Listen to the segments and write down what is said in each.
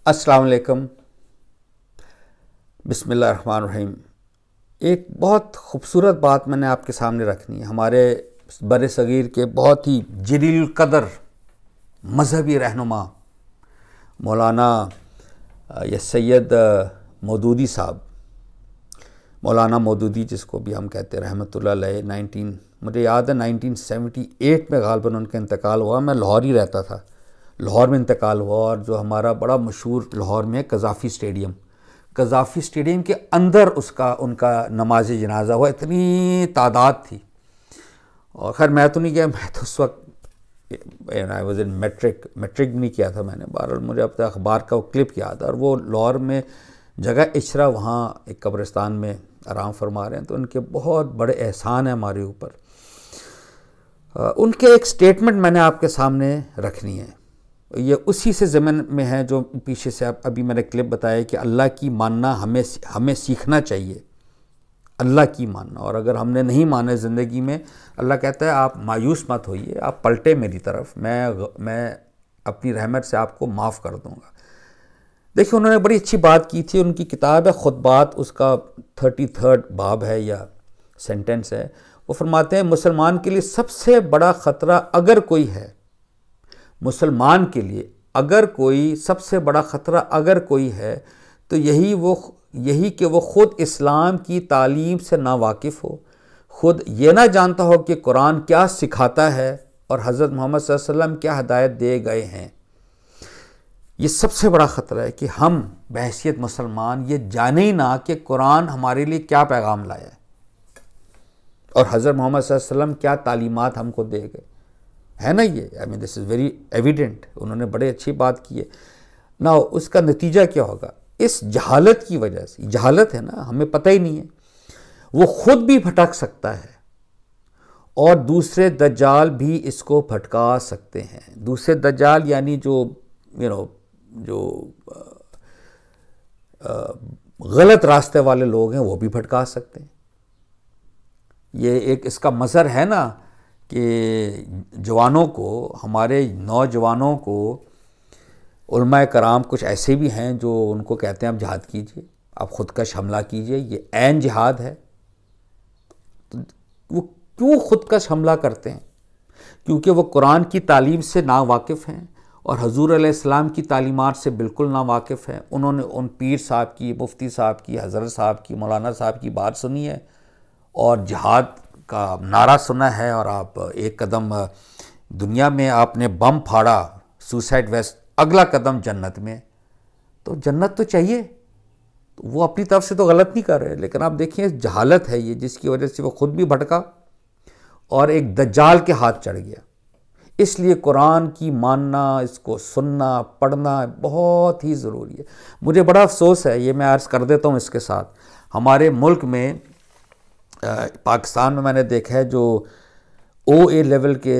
السلام علیکم، بسم اللہ الرحمن الرحیم۔ ایک بہت خوبصورت بات میں نے آپ کے سامنے رکھنی ہے۔ ہمارے بر صغیر کے بہت ہی جلیل القدر مذہبی رہنما مولانا یا سید مودودی صاحب، مولانا مودودی جس کو بھی ہم کہتے ہیں رحمۃ اللہ علیہ، مجھے یاد ہے 1978 میں غالباً ان کا انتقال ہوا۔ میں لاہور ہی رہتا تھا، لاہور میں انتقال ہوا، اور جو ہمارا بڑا مشہور لاہور میں قذافی اسٹیڈیم کے اندر ان کا نماز جنازہ ہوا۔ اتنی تعداد تھی، اور خیر میں تو نہیں گیا، میں تو اس وقت آئی واز ان میٹرک نہیں کیا تھا میں نے۔ بہرحال مجھے اب تک اخبار کا وہ کلپ یاد ہے، اور وہ لاہور میں جگہ اچرا، وہاں ایک قبرستان میں آرام فرما رہے ہیں، تو ان کے بہت بڑے احسان ہیں ہمارے اوپر۔ ان کے ایک سٹیٹمنٹ میں نے آپ کے سامنے رکھنی ہے، یہ اسی سے ضمن میں ہے جو پیچھے سے ابھی میں نے کلپ بتایا کہ اللہ کی ماننا ہمیں سیکھنا چاہیے، اللہ کی ماننا۔ اور اگر ہم نے نہیں مانا زندگی میں، اللہ کہتا ہے آپ مایوس مت ہوئیے، آپ پلٹے میری طرف، میں اپنی رحمت سے آپ کو معاف کر دوں گا۔ دیکھیں انہوں نے بڑی اچھی بات کی تھی، ان کی کتاب ہے خطبات، اس کا 33 باب ہے یا سینٹنس ہے۔ وہ فرماتے ہیں مسلمان کے لیے سب سے بڑا خطرہ اگر کوئی ہے، مسلمان کے لیے اگر کوئی سب سے بڑا خطرہ اگر کوئی ہے تو یہی کہ وہ خود اسلام کی تعلیم سے ناواقف ہو، خود یہ نہ جانتا ہو کہ قرآن کیا سکھاتا ہے اور حضرت محمد صلی اللہ علیہ وسلم کیا ہدایت دے گئے ہیں۔ یہ سب سے بڑا خطرہ ہے کہ ہم بحیثیت مسلمان یہ جانے ہی نہ کہ قرآن ہمارے لیے کیا پیغام لایا ہے اور حضرت محمد صلی اللہ علیہ وسلم کیا تعلیمات ہم کو دے گئے ہے نا۔ یہ دس از ویری ایویڈنٹ، انہوں نے بڑے اچھی بات کی ہے نا۔ اس کا نتیجہ کیا ہوگا؟ اس جہالت کی وجہ سے، جہالت ہے نا، ہمیں پتہ ہی نہیں ہے، وہ خود بھی بھٹک سکتا ہے اور دوسرے دجال بھی اس کو بھٹکا سکتے ہیں۔ دوسرے دجال یعنی جو غلط راستے والے لوگ ہیں، وہ بھی بھٹکا سکتے ہیں۔ یہ ایک اس کا مظہر ہے نا کہ جوانوں کو، ہمارے نوجوانوں کو، علماء کرام کچھ ایسے بھی ہیں جو ان کو کہتے ہیں آپ جہاد کیجئے، آپ خودکش حملہ کیجئے، یہ عین جہاد ہے۔ وہ کیوں خودکش حملہ کرتے ہیں؟ کیونکہ وہ قرآن کی تعلیم سے ناواقف ہیں اور حضور علیہ السلام کی تعلیمات سے بالکل ناواقف ہیں۔ انہوں نے ان پیر صاحب کی، مفتی صاحب کی، حضرت صاحب کی، مولانا صاحب کی بات سنی ہے اور جہاد کا نعرہ سنا ہے، اور آپ ایک قدم دنیا میں آپ نے بم پھاڑا، سوسائڈ ویسٹ، اگلا قدم جنت میں، تو جنت تو چاہیے، وہ اپنی طرف سے تو غلط نہیں کر رہے، لیکن آپ دیکھیں جہالت ہے یہ، جس کی وجہ سے وہ خود بھی بھٹکا اور ایک دجال کے ہاتھ چڑھ گیا۔ اس لیے قرآن کی ماننا، اس کو سننا، پڑھنا بہت ہی ضروری ہے۔ مجھے بڑا افسوس ہے، یہ میں عرض کر دیتا ہوں اس کے ساتھ، ہمارے ملک میں پاکستان میں نے دیکھا ہے جو او اے لیول کے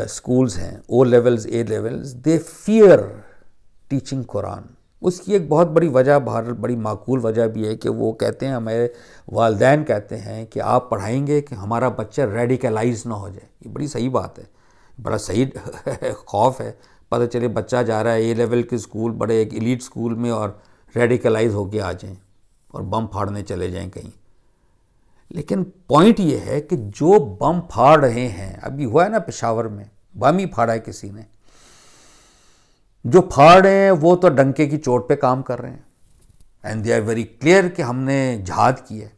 سکولز ہیں، O levels, A levels, they fear teaching قرآن۔ اس کی ایک بہت بڑی وجہ، بڑی معقول وجہ بھی ہے کہ وہ کہتے ہیں، ہمارے والدین کہتے ہیں کہ آپ پڑھائیں گے کہ ہمارا بچہ ریڈیکلائز نہ ہو جائے۔ یہ بڑی صحیح بات ہے، بڑا صحیح خوف ہے، پتہ چلے بچہ جا رہا ہے اے لیول کے سکول، بڑے ایک ایلیٹ سکول میں، اور ریڈیکلائز ہو کے آ جائیں اور بم پھاڑنے چلے جائیں کہیں۔ لیکن پوائنٹ یہ ہے کہ جو بم پھاڑ رہے ہیں، ابھی ہوا ہے نا پشاور میں، بم ہی پھاڑا ہے کسی نے، جو پھاڑ رہے ہیں وہ تو ڈنکے کی چوٹ پہ کام کر رہے ہیں، and they are very clear کہ ہم نے جہاد کی ہے۔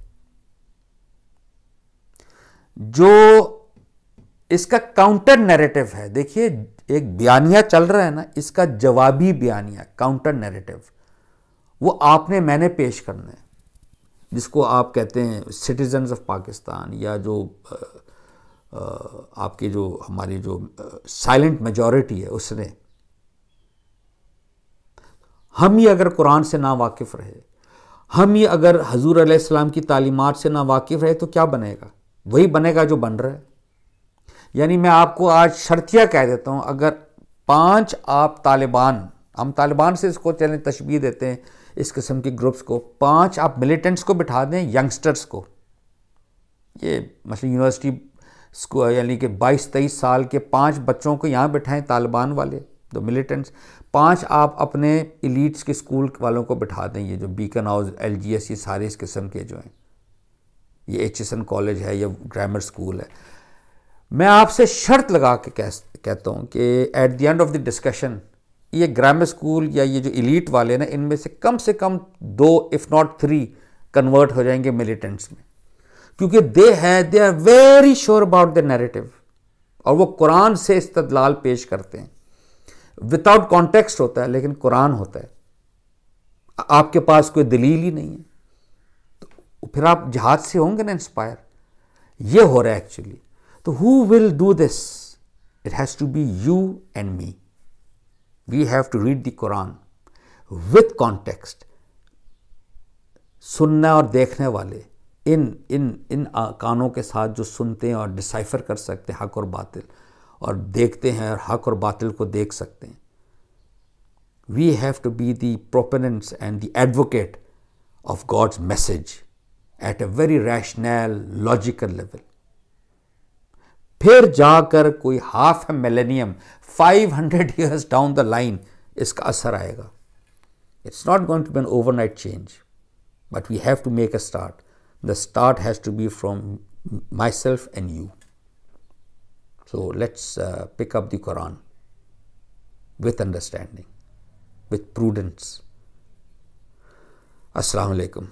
جو اس کا کاؤنٹر نیریٹو ہے، دیکھیے ایک بیانیہ چل رہا ہے نا، اس کا جوابی بیانیہ، کاؤنٹر نیریٹو، وہ آپ نے، میں نے پیش کرنا ہے، جس کو آپ کہتے ہیں سٹیزنز آف پاکستان، یا جو آپ کے جو ہماری جو سائلنٹ میجورٹی ہے، اس نے۔ ہم ہی اگر قرآن سے ناواقف رہے، ہم ہی اگر حضور علیہ السلام کی تعلیمات سے ناواقف رہے، تو کیا بنے گا؟ وہی بنے گا جو بن رہا ہے۔ یعنی میں آپ کو آج شرطیہ کہہ دیتا ہوں، اگر 5 آپ طالبان، ہم طالبان سے اس کو چلیں تشبیہ دیتے ہیں اس قسم کے گروپس کو، 5 آپ ملیٹنٹس کو بٹھا دیں، ینگسٹرز کو، یہ مثلا یونیورسٹی یعنی کہ 22-23 سال کے 5 بچوں کو یہاں بٹھائیں طالبان والے، تو ملیٹنٹس 5 آپ اپنے ایلیٹس کے اسکول والوں کو بٹھا دیں، یہ جو بیکن ہاؤس، LGS، یہ سارے اس قسم کے جو ہیں، یہ HSN کالج ہے یا گرامر اسکول ہے، میں آپ سے شرط لگا کے کہتا ہوں کہ at the end of the discussion یہ گرامر اسکول یا یہ جو ایلیٹ والے نا، ان میں سے کم 2 if not 3 کنورٹ ہو جائیں گے ملیٹنٹس میں، کیونکہ they are very sure about the narrative, اور وہ قرآن سے استدلال پیش کرتے ہیں، وداؤٹ کانٹیکسٹ ہوتا ہے لیکن قرآن ہوتا ہے، آپ کے پاس کوئی دلیل ہی نہیں ہے، تو پھر آپ جہاد سے ہوں گے نا انسپائر. یہ ہو رہا ہے ایکچولی. تو who will do this? It has to be you and me. We have to read the Quran with context. سننے اور دیکھنے والے ان کانوں کے ساتھ جو سنتے ہیں اور ڈسائفر کر سکتے ہیں حق اور باطل، اور دیکھتے ہیں اور حق اور باطل کو دیکھ سکتے ہیں. We have to be the proponents and the advocate of God's message at a very rational, logical level. پھر جا کر کوئی half a millennium 500 years down the line اس کا اثر آئے گا. It's not going to be an overnight change, but we have to make a start. The start has to be from myself and you. So let's pick up the Quran with understanding, with prudence. Assalamu alaikum.